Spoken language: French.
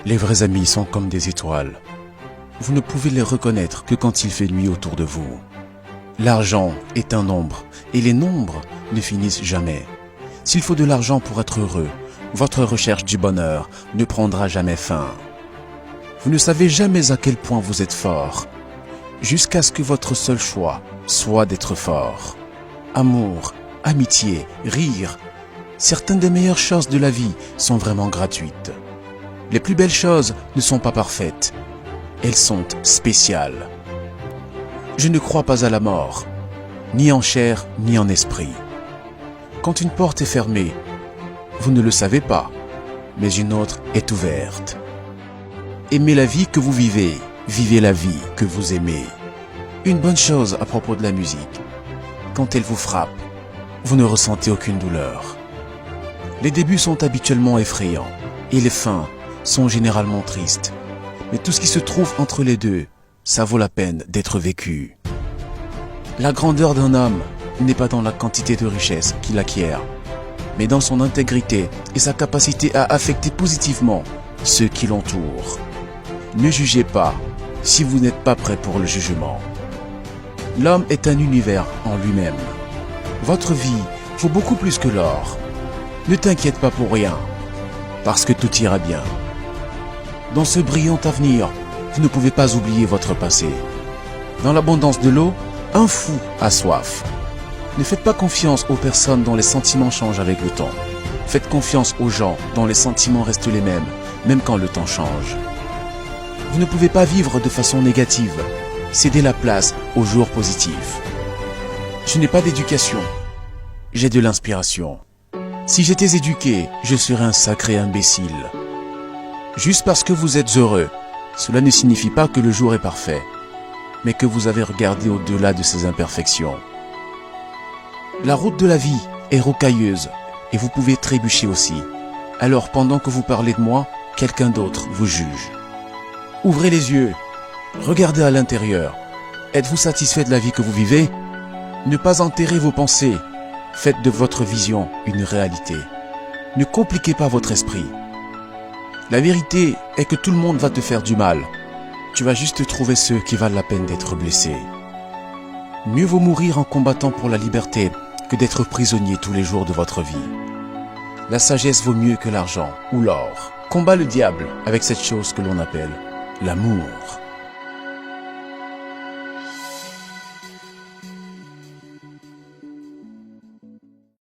Les vrais amis sont comme des étoiles. Vous ne pouvez les reconnaître que quand il fait nuit autour de vous. L'argent est un nombre, et les nombres ne finissent jamais. S'il faut de l'argent pour être heureux, votre recherche du bonheur ne prendra jamais fin. Vous ne savez jamais à quel point vous êtes fort, jusqu'à ce que votre seul choix soit d'être fort. Amour, amitié, rire, certaines des meilleures choses de la vie sont vraiment gratuites. Les plus belles choses ne sont pas parfaites, elles sont spéciales. Je ne crois pas à la mort, ni en chair ni en esprit. Quand une porte est fermée, vous ne le savez pas, mais une autre est ouverte. Aimez la vie que vous vivez, vivez la vie que vous aimez. Une bonne chose à propos de la musique, quand elle vous frappe, vous ne ressentez aucune douleur. Les débuts sont habituellement effrayants et les fins sont généralement tristes. Mais tout ce qui se trouve entre les deux, ça vaut la peine d'être vécu. La grandeur d'un homme n'est pas dans la quantité de richesse qu'il acquiert, mais dans son intégrité et sa capacité à affecter positivement ceux qui l'entourent. Ne jugez pas si vous n'êtes pas prêt pour le jugement. L'homme est un univers en lui-même. Votre vie vaut beaucoup plus que l'or. Ne t'inquiète pas pour rien, parce que tout ira bien. Dans ce brillant avenir, vous ne pouvez pas oublier votre passé. Dans l'abondance de l'eau, un fou a soif. Ne faites pas confiance aux personnes dont les sentiments changent avec le temps. Faites confiance aux gens dont les sentiments restent les mêmes, même quand le temps change. Vous ne pouvez pas vivre de façon négative. Cédez la place aux jours positifs. Je n'ai pas d'éducation, j'ai de l'inspiration. Si j'étais éduqué, je serais un sacré imbécile. Juste parce que vous êtes heureux, cela ne signifie pas que le jour est parfait, mais que vous avez regardé au-delà de ses imperfections. La route de la vie est rocailleuse et vous pouvez trébucher aussi. Alors pendant que vous parlez de moi, quelqu'un d'autre vous juge. Ouvrez les yeux, regardez à l'intérieur. Êtes-vous satisfait de la vie que vous vivez? Ne pas enterrer vos pensées. Faites de votre vision une réalité. Ne compliquez pas votre esprit. La vérité est que tout le monde va te faire du mal. Tu vas juste trouver ceux qui valent la peine d'être blessés. Mieux vaut mourir en combattant pour la liberté que d'être prisonnier tous les jours de votre vie. La sagesse vaut mieux que l'argent ou l'or. Combat le diable avec cette chose que l'on appelle l'amour.